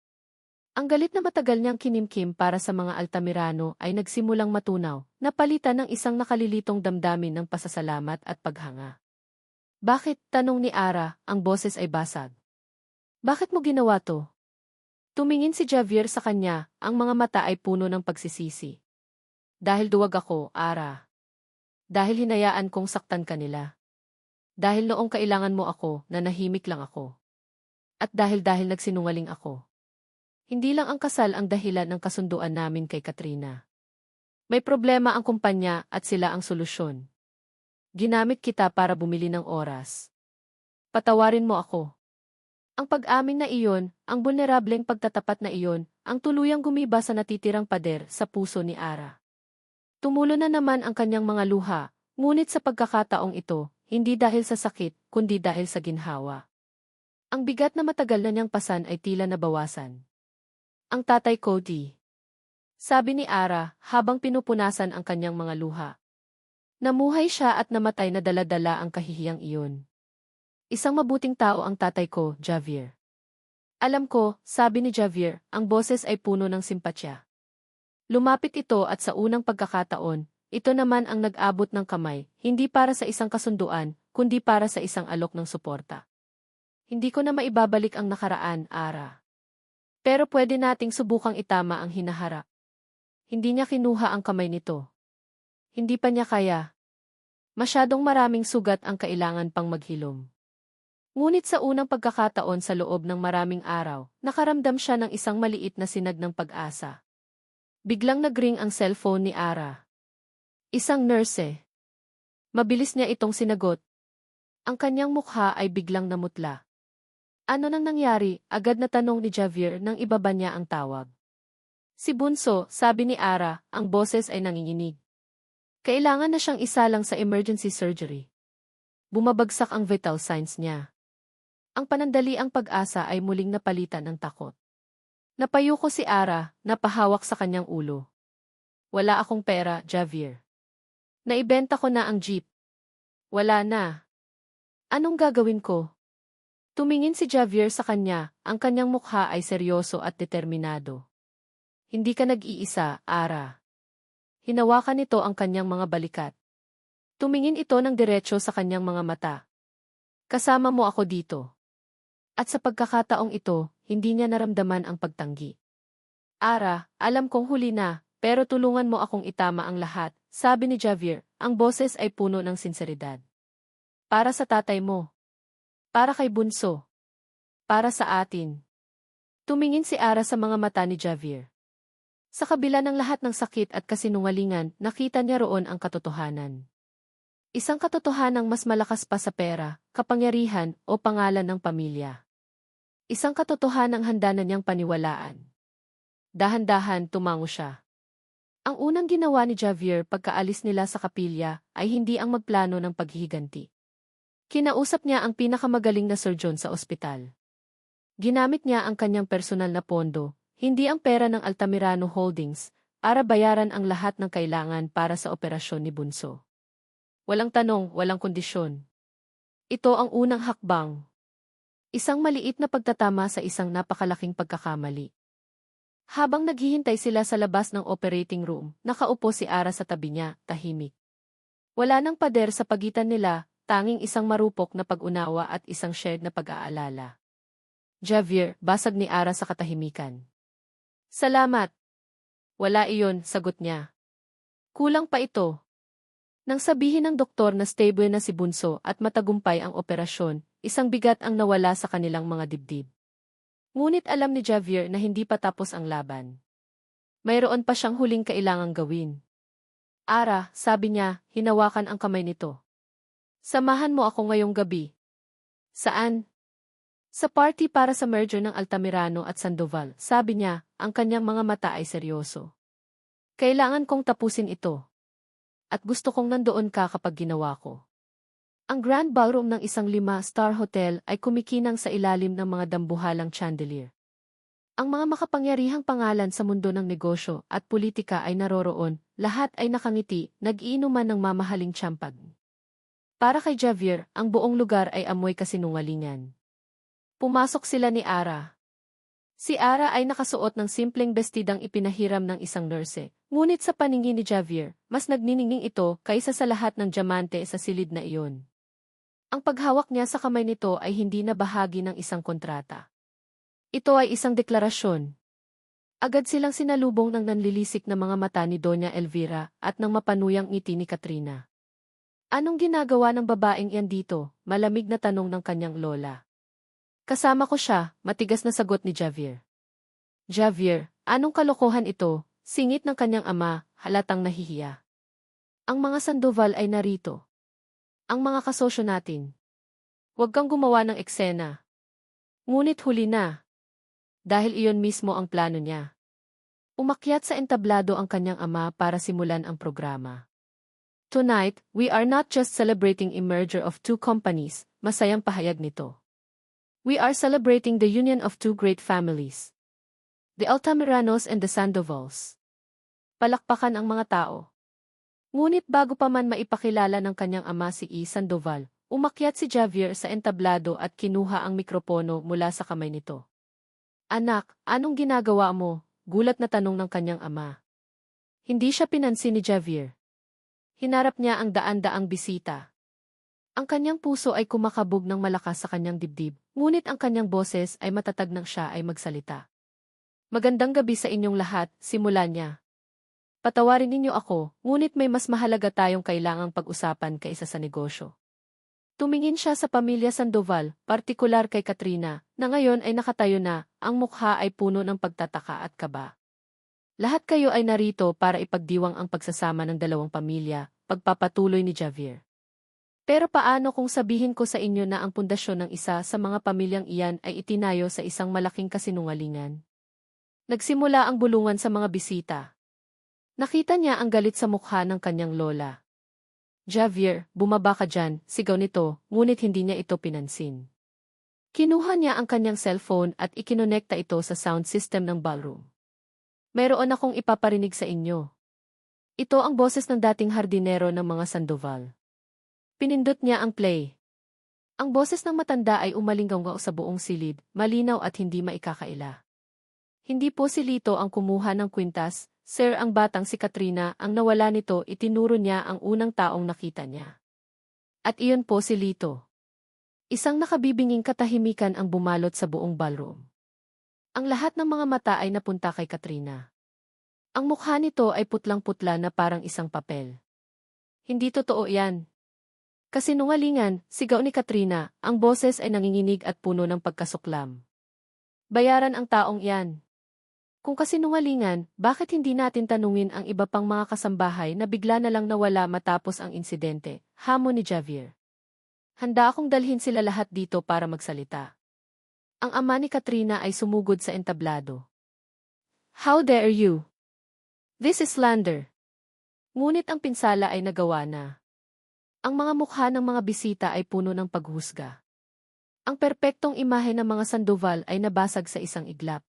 Ang galit na matagal niyang kinimkim para sa mga Altamirano ay nagsimulang matunaw, napalitan ng isang nakalilitong damdamin ng pasasalamat at paghanga. Bakit, tanong ni Ara, ang boses ay basag. Bakit mo ginawa to? Tumingin si Javier sa kanya, ang mga mata ay puno ng pagsisisi. Dahil duwag ako, Ara. Dahil hinayaan kong saktan ka nila. Dahil noong kailangan mo ako, nanahimik lang ako. At dahil nagsinungaling ako. Hindi lang ang kasal ang dahilan ng kasunduan namin kay Katrina. May problema ang kumpanya at sila ang solusyon. Ginamit kita para bumili ng oras. Patawarin mo ako. Ang pag-amin na iyon, ang vulnerableng pagtatapat na iyon, ang tuluyang gumiba sa natitirang pader sa puso ni Ara. Tumulo na naman ang kanyang mga luha, ngunit sa pagkakataong ito, hindi dahil sa sakit, kundi dahil sa ginhawa. Ang bigat na matagal na niyang pasan ay tila nabawasan. Ang tatay ko, di. Sabi ni Ara, habang pinupunasan ang kanyang mga luha. Namuhay siya at namatay na dala-dala ang kahihiyang iyon. Isang mabuting tao ang tatay ko, Javier. Alam ko, sabi ni Javier, ang boses ay puno ng simpatya. Lumapit ito at sa unang pagkakataon, ito naman ang nag-abot ng kamay, hindi para sa isang kasunduan, kundi para sa isang alok ng suporta. Hindi ko na maibabalik ang nakaraan, Ara. Pero pwede nating subukang itama ang hinaharap. Hindi niya kinuha ang kamay nito. Hindi pa niya kaya. Masyadong maraming sugat ang kailangan pang maghilom. Ngunit sa unang pagkakataon sa loob ng maraming araw, nakaramdam siya ng isang maliit na sinag ng pag-asa. Biglang nagring ang cellphone ni Ara. Isang nurse. Mabilis niya itong sinagot. Ang kanyang mukha ay biglang namutla. Ano nang nangyari? Agad na tanong ni Javier nang ibaba niya ang tawag. Si Bunso, sabi ni Ara, ang boses ay nanginginig. Kailangan na siyang isalang sa emergency surgery. Bumabagsak ang vital signs niya. Ang panandaliang pag-asa ay muling napalitan ng takot. Napayuko si Ara, napahawak sa kanyang ulo. Wala akong pera, Javier. Naibenta ko na ang jeep. Wala na. Anong gagawin ko? Tumingin si Javier sa kanya, ang kanyang mukha ay seryoso at determinado. Hindi ka nag-iisa, Ara. Hinawakan nito ang kanyang mga balikat. Tumingin ito ng diretso sa kanyang mga mata. Kasama mo ako dito. At sa pagkakataong ito, hindi niya naramdaman ang pagtanggi. Ara, alam kong huli na, pero tulungan mo akong itama ang lahat, sabi ni Javier, ang boses ay puno ng sinseridad. Para sa tatay mo. Para kay Bunso. Para sa atin. Tumingin si Ara sa mga mata ni Javier. Sa kabila ng lahat ng sakit at kasinungalingan, nakita niya roon ang katotohanan. Isang katotohanang mas malakas pa sa pera, kapangyarihan, o pangalan ng pamilya. Isang katotohanang handa na niyang paniwalaan. Dahan-dahan tumango siya. Ang unang ginawa ni Javier pagkaalis nila sa kapilya ay hindi ang magplano ng paghihiganti. Kinausap niya ang pinakamagaling na surgeon sa ospital. Ginamit niya ang kanyang personal na pondo, hindi ang pera ng Altamirano Holdings, para bayaran ang lahat ng kailangan para sa operasyon ni Bunso. Walang tanong, walang kondisyon. Ito ang unang hakbang. Isang maliit na pagtatama sa isang napakalaking pagkakamali. Habang naghihintay sila sa labas ng operating room, nakaupo si Ara sa tabi niya, tahimik. Wala nang pader sa pagitan nila, tanging isang marupok na pag-unawa at isang shared na pag-aalala. Javier, basag ni Ara sa katahimikan. Salamat. Wala iyon, sagot niya. Kulang pa ito. Nang sabihin ng doktor na stable na si Bunso at matagumpay ang operasyon, isang bigat ang nawala sa kanilang mga dibdib. Ngunit alam ni Javier na hindi pa tapos ang laban. Mayroon pa siyang huling kailangang gawin. Ara, sabi niya, hinawakan ang kamay nito. Samahan mo ako ngayong gabi. Saan? Sa party para sa merger ng Altamirano at Sandoval, sabi niya, ang kanyang mga mata ay seryoso. Kailangan kong tapusin ito. At gusto kong nandoon ka kapag ginawa ko. Ang grand ballroom ng isang 5-star hotel ay kumikinang sa ilalim ng mga dambuhalang chandelier. Ang mga makapangyarihang pangalan sa mundo ng negosyo at politika ay naroroon, lahat ay nakangiti, nag-iinuman ng mamahaling champagne. Para kay Javier, ang buong lugar ay amoy kasinungalingan. Pumasok sila ni Ara. Si Ara ay nakasuot ng simpleng bestidang ipinahiram ng isang nurse, ngunit sa paningin ni Javier, mas nagniningning ito kaysa sa lahat ng diamante sa silid na iyon. Ang paghawak niya sa kamay nito ay hindi na bahagi ng isang kontrata. Ito ay isang deklarasyon. Agad silang sinalubong ng nanlilisik na mga mata ni Doña Elvira at ng mapanuyang ngiti ni Katrina. Anong ginagawa ng babaeng yan dito? Malamig na tanong ng kanyang lola. Kasama ko siya, matigas na sagot ni Javier. Javier, anong kalokohan ito? Singit ng kanyang ama, halatang nahihiya. Ang mga Sandoval ay narito. Ang mga kasosyo natin. Huwag kang gumawa ng eksena. Ngunit huli na. Dahil iyon mismo ang plano niya. Umakyat sa entablado ang kanyang ama para simulan ang programa. Tonight, we are not just celebrating a merger of two companies, masayang pahayag nito. We are celebrating the union of two great families. The Altamiranos and the Sandovals. Palakpakan ang mga tao. Ngunit bago pa man maipakilala ng kanyang ama si E. Sandoval, umakyat si Javier sa entablado at kinuha ang mikropono mula sa kamay nito. Anak, anong ginagawa mo? Gulat na tanong ng kanyang ama. Hindi siya pinansin ni Javier. Hinarap niya ang daan-daang bisita. Ang kanyang puso ay kumakabog ng malakas sa kanyang dibdib, ngunit ang kanyang boses ay matatag nang siya ay magsalita. Magandang gabi sa inyong lahat, simula niya. Patawarin ninyo ako, ngunit may mas mahalaga tayong kailangang pag-usapan kaysa sa negosyo. Tumingin siya sa pamilya Sandoval, partikular kay Katrina, na ngayon ay nakatayo na, ang mukha ay puno ng pagtataka at kaba. Lahat kayo ay narito para ipagdiwang ang pagsasama ng dalawang pamilya, pagpapatuloy ni Javier. Pero paano kung sabihin ko sa inyo na ang pundasyon ng isa sa mga pamilyang iyan ay itinayo sa isang malaking kasinungalingan? Nagsimula ang bulungan sa mga bisita. Nakita niya ang galit sa mukha ng kanyang lola. Javier, bumaba ka dyan, sigaw nito, ngunit hindi niya ito pinansin. Kinuha niya ang kanyang cellphone at ikinonekta ito sa sound system ng ballroom. Mayroon akong ipaparinig sa inyo. Ito ang boses ng dating hardinero ng mga Sandoval. Pinindot niya ang play. Ang boses ng matanda ay umalinggaw sa buong silid, malinaw at hindi maikakaila. Hindi po si Lito ang kumuha ng kwintas, sir, ang batang si Katrina ang nawala nito, itinuro niya ang unang taong nakita niya. At iyon po si Lito. Isang nakabibinging katahimikan ang bumalot sa buong ballroom. Ang lahat ng mga mata ay napunta kay Katrina. Ang mukha nito ay putlang-putla na parang isang papel. Hindi totoo yan. Kasinungalingan, sigaw ni Katrina, ang boses ay nanginginig at puno ng pagkasuklam. Bayaran ang taong yan. Kung kasinungalingan, bakit hindi natin tanungin ang iba pang mga kasambahay na bigla na lang nawala matapos ang insidente, hamon ni Javier. Handa akong dalhin sila lahat dito para magsalita. Ang ama ni Katrina ay sumugod sa entablado. How dare you? This is slander. Ngunit ang pinsala ay nagawa na. Ang mga mukha ng mga bisita ay puno ng paghusga. Ang perpektong imahe ng mga Sandoval ay nabasag sa isang iglap.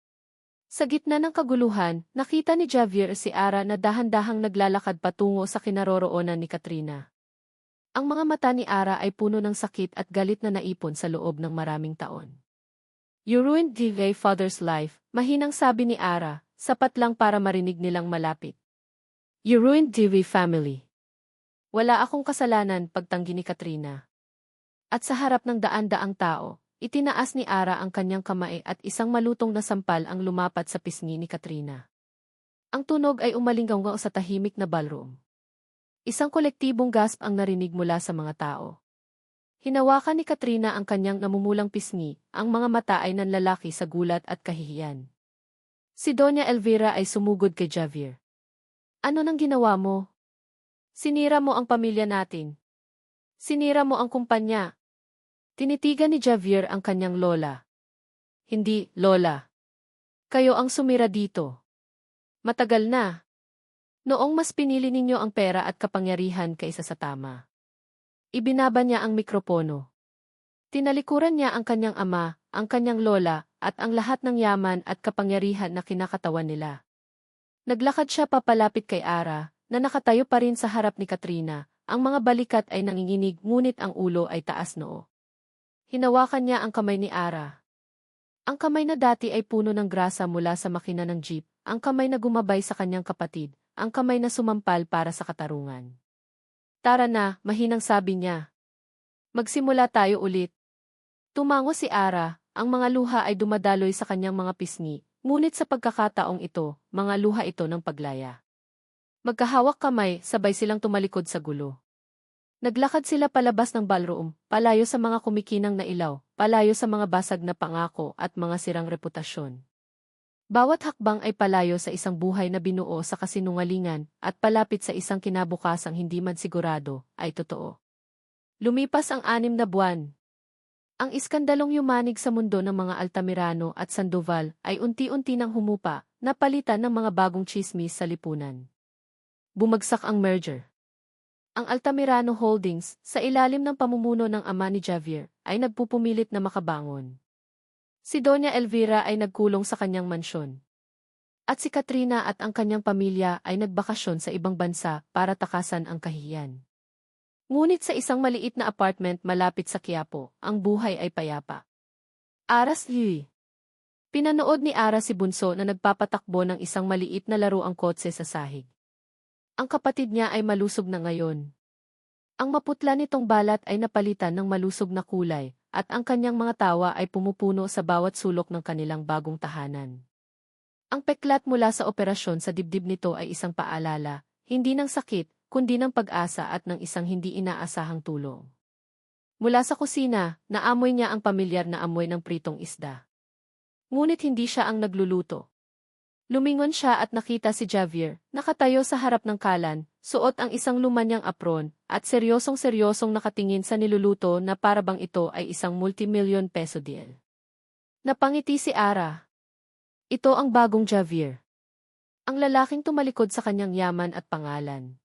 Sa gitna ng kaguluhan, nakita ni Javier si Ara na dahan-dahang naglalakad patungo sa kinaroroonan ni Katrina. Ang mga mata ni Ara ay puno ng sakit at galit na naipon sa loob ng maraming taon. You ruined my father's life, mahinang sabi ni Ara, sapat lang para marinig nilang malapit. You ruined my family. Wala akong kasalanan, pagtanggi ni Katrina. At sa harap ng daan-daang tao, itinaas ni Ara ang kanyang kamay at isang malutong na sampal ang lumapat sa pisngi ni Katrina. Ang tunog ay umalinggaw sa tahimik na ballroom. Isang kolektibong gasp ang narinig mula sa mga tao. Hinawakan ni Katrina ang kanyang namumulang pisngi, ang mga mata ay nanlalaki sa gulat at kahihiyan. Si Doña Elvira ay sumugod kay Javier. Ano nang ginawa mo? Sinira mo ang pamilya natin. Sinira mo ang kumpanya. Tinitigan ni Javier ang kanyang lola. Hindi, lola. Kayo ang sumira dito. Matagal na. Noong mas pinili ninyo ang pera at kapangyarihan kaysa sa tama. Ibinaba niya ang mikropono. Tinalikuran niya ang kanyang ama, ang kanyang lola, at ang lahat ng yaman at kapangyarihan na kinakatawan nila. Naglakad siya papalapit kay Ara, na nakatayo pa rin sa harap ni Katrina, ang mga balikat ay nanginginig ngunit ang ulo ay taas noo. Hinawakan niya ang kamay ni Ara. Ang kamay na dati ay puno ng grasa mula sa makina ng jeep, ang kamay na gumabay sa kanyang kapatid, ang kamay na sumampal para sa katarungan. Tara na, mahinang sabi niya. Magsimula tayo ulit. Tumango si Ara, ang mga luha ay dumadaloy sa kanyang mga pisngi, ngunit sa pagkakataong ito, mga luha ito ng paglaya. Magkahawak kamay, sabay silang tumalikod sa gulo. Naglakad sila palabas ng ballroom, palayo sa mga kumikinang na ilaw, palayo sa mga basag na pangako at mga sirang reputasyon. Bawat hakbang ay palayo sa isang buhay na binuo sa kasinungalingan at palapit sa isang kinabukasang hindi man sigurado ay totoo. Lumipas ang 6 na buwan. Ang iskandalong yumanig sa mundo ng mga Altamirano at Sandoval ay unti-unti nang humupa, napalitan ng mga bagong tsismis sa lipunan. Bumagsak ang merger. Ang Altamirano Holdings, sa ilalim ng pamumuno ng ama ni Javier, ay nagpupumilit na makabangon. Si Doña Elvira ay nagkulong sa kanyang mansyon. At si Katrina at ang kanyang pamilya ay nagbakasyon sa ibang bansa para takasan ang kahihiyan. Ngunit sa isang maliit na apartment malapit sa Quiapo, ang buhay ay payapa. Aras Hui. Pinanood ni Ara si Bunso na nagpapatakbo ng isang maliit na laruang kotse sa sahig. Ang kapatid niya ay malusog na ngayon. Ang maputla nitong balat ay napalitan ng malusog na kulay, at ang kanyang mga tawa ay pumupuno sa bawat sulok ng kanilang bagong tahanan. Ang peklat mula sa operasyon sa dibdib nito ay isang paalala, hindi ng sakit, kundi ng pag-asa at ng isang hindi inaasahang tulong. Mula sa kusina, naamoy niya ang pamilyar na amoy ng pritong isda. Ngunit hindi siya ang nagluluto. Lumingon siya at nakita si Javier, nakatayo sa harap ng kalan, suot ang isang lumanyang apron, at seryosong-seryosong nakatingin sa niluluto na parabang ito ay isang multimilyon peso deal. Napangiti si Ara. Ito ang bagong Javier. Ang lalaking tumalikod sa kanyang yaman at pangalan.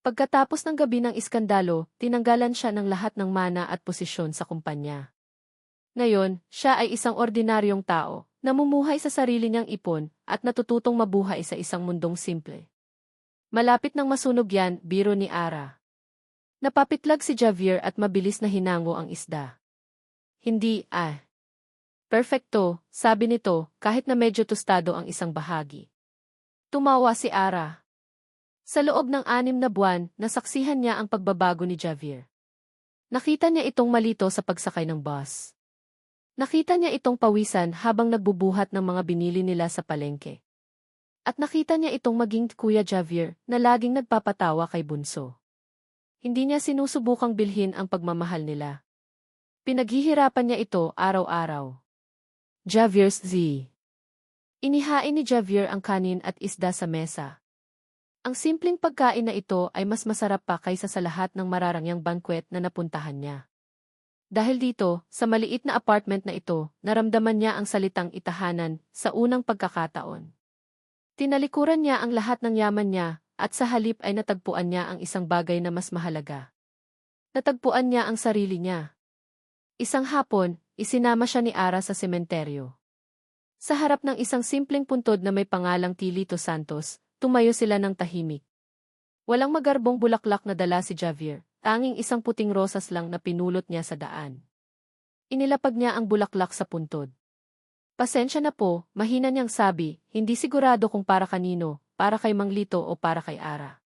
Pagkatapos ng gabi ng iskandalo, tinanggalan siya ng lahat ng mana at posisyon sa kumpanya. Ngayon, siya ay isang ordinaryong tao, namumuhay sa sarili niyang ipon, at natututong mabuhay sa isang mundong simple. Malapit nang masunog yan, biro ni Ara. Napapitlag si Javier at mabilis na hinango ang isda. Hindi, Perfecto, sabi nito, kahit na medyo tostado ang isang bahagi. Tumawa si Ara. Sa loob ng 6 na buwan, nasaksihan niya ang pagbabago ni Javier. Nakita niya itong malito sa pagsakay ng bus. Nakita niya itong pawisan habang nagbubuhat ng mga binili nila sa palengke. At nakita niya itong maging Kuya Javier na laging nagpapatawa kay Bunso. Hindi niya sinusubukang bilhin ang pagmamahal nila. Pinaghihirapan niya ito araw-araw. Javier's Z. Inihain ni Javier ang kanin at isda sa mesa. Ang simpleng pagkain na ito ay mas masarap pa kaysa sa lahat ng mararangyang bankwet na napuntahan niya. Dahil dito, sa maliit na apartment na ito, naramdaman niya ang salitang itahanan sa unang pagkakataon. Tinalikuran niya ang lahat ng yaman niya, at sa halip ay natagpuan niya ang isang bagay na mas mahalaga. Natagpuan niya ang sarili niya. Isang hapon, isinama siya ni Ara sa sementeryo. Sa harap ng isang simpleng puntod na may pangalang Tilito Santos, tumayo sila ng tahimik. Walang magarbong bulaklak na dala si Javier. Tanging isang puting rosas lang na pinulot niya sa daan. Inilapag niya ang bulaklak sa puntod. Pasensya na po, mahina niyang sabi, hindi sigurado kung para kanino, para kay Mang Lito o para kay Ara.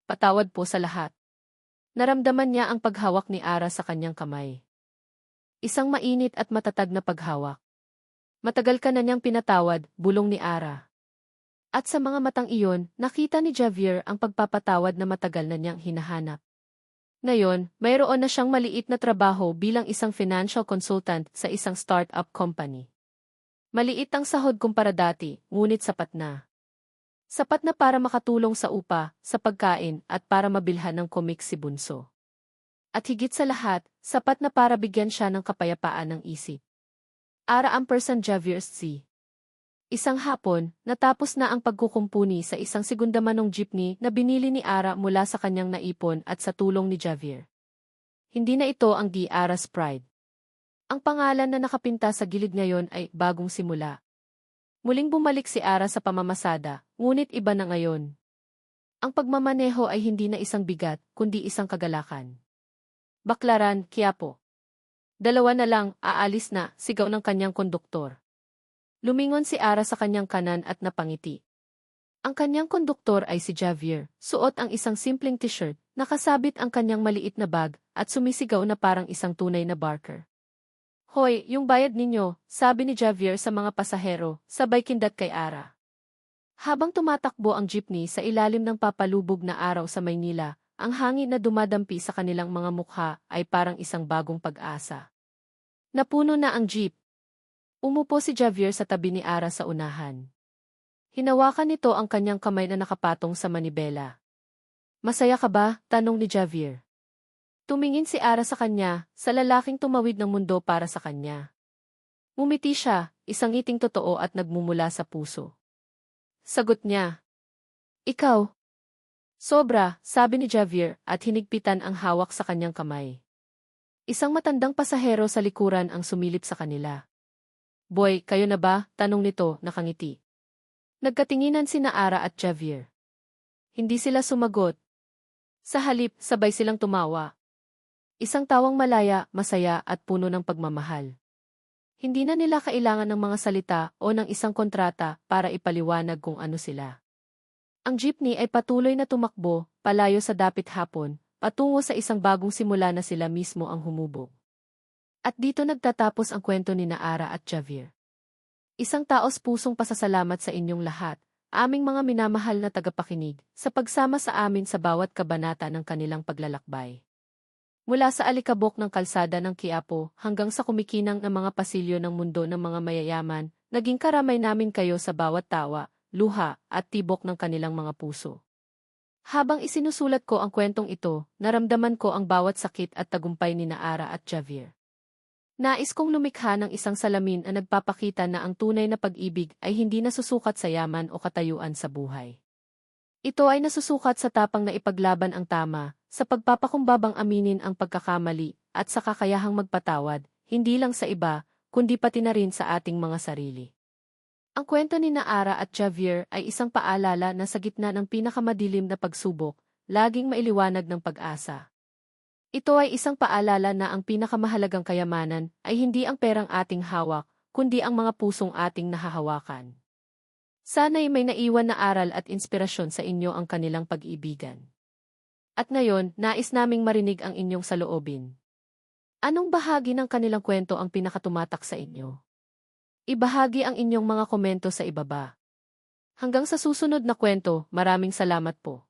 Patawad po sa lahat. Naramdaman niya ang paghawak ni Ara sa kanyang kamay. Isang mainit at matatag na paghawak. Matagal ka na niyang pinatawad, bulong ni Ara. At sa mga matang iyon, nakita ni Javier ang pagpapatawad na matagal na niyang hinahanap. Ngayon, mayroon na siyang maliit na trabaho bilang isang financial consultant sa isang startup company. Maliit ang sahod kumpara dati, ngunit sapat na. Sapat na para makatulong sa upa, sa pagkain, at para mabilhan ng komik si Bunso. At higit sa lahat, sapat na para bigyan siya ng kapayapaan ng isip. Ara Ampersand Javier's Z. Isang hapon, natapos na ang pagkukumpuni sa isang segundamanong jeepney na binili ni Ara mula sa kanyang naipon at sa tulong ni Javier. Hindi na ito ang Di Ara's Pride. Ang pangalan na nakapinta sa gilid ngayon ay Bagong Simula. Muling bumalik si Ara sa pamamasada, ngunit iba na ngayon. Ang pagmamaneho ay hindi na isang bigat, kundi isang kagalakan. Baklaran, Quiapo. Dalawa na lang, aalis na, sigaw ng kanyang konduktor. Lumingon si Ara sa kanyang kanan at napangiti. Ang kanyang konduktor ay si Javier, suot ang isang simpleng t-shirt, nakasabit ang kanyang maliit na bag, at sumisigaw na parang isang tunay na barker. Hoy, yung bayad ninyo, sabi ni Javier sa mga pasahero, sabay kindat kay Ara. Habang tumatakbo ang jeepney sa ilalim ng papalubog na araw sa Maynila, ang hangin na dumadampi sa kanilang mga mukha ay parang isang bagong pag-asa. Napuno na ang jeep. Umupo si Javier sa tabi ni Ara sa unahan. Hinawakan nito ang kanyang kamay na nakapatong sa manibela. Masaya ka ba? Tanong ni Javier. Tumingin si Ara sa kanya, sa lalaking tumawid ng mundo para sa kanya. Ngumiti siya, isang ngiting totoo at nagmumula sa puso. Sagot niya. Ikaw? Sobra, sabi ni Javier at hinigpitan ang hawak sa kanyang kamay. Isang matandang pasahero sa likuran ang sumilip sa kanila. Boy, kayo na ba? Tanong nito, nakangiti. Nagkatinginan sina Ara at Javier. Hindi sila sumagot. Sa halip, sabay silang tumawa. Isang tawang malaya, masaya at puno ng pagmamahal. Hindi na nila kailangan ng mga salita o ng isang kontrata para ipaliwanag kung ano sila. Ang jeepney ay patuloy na tumakbo, palayo sa dapit hapon, patungo sa isang bagong simula na sila mismo ang humubog. At dito nagtatapos ang kwento ni Ara at Javier. Isang taos pusong pasasalamat sa inyong lahat, aming mga minamahal na tagapakinig, sa pagsama sa amin sa bawat kabanata ng kanilang paglalakbay. Mula sa alikabok ng kalsada ng Quiapo hanggang sa kumikinang ng mga pasilyo ng mundo ng mga mayayaman, naging karamay namin kayo sa bawat tawa, luha, at tibok ng kanilang mga puso. Habang isinusulat ko ang kwentong ito, naramdaman ko ang bawat sakit at tagumpay ni Ara at Javier. Nais kong lumikha ng isang salamin na nagpapakita na ang tunay na pag-ibig ay hindi nasusukat sa yaman o katayuan sa buhay. Ito ay nasusukat sa tapang na ipaglaban ang tama, sa pagpapakumbabang aminin ang pagkakamali, at sa kakayahang magpatawad, hindi lang sa iba, kundi pati na rin sa ating mga sarili. Ang kwento ni Ara at Javier ay isang paalala na sa gitna ng pinakamadilim na pagsubok, laging mailiwanag ng pag-asa. Ito ay isang paalala na ang pinakamahalagang kayamanan ay hindi ang perang ating hawak, kundi ang mga pusong ating nahahawakan. Sana'y may naiwan na aral at inspirasyon sa inyo ang kanilang pag-ibigan. At ngayon, nais naming marinig ang inyong saloobin. Anong bahagi ng kanilang kwento ang pinakatumatak sa inyo? Ibahagi ang inyong mga komento sa ibaba. Hanggang sa susunod na kwento, maraming salamat po.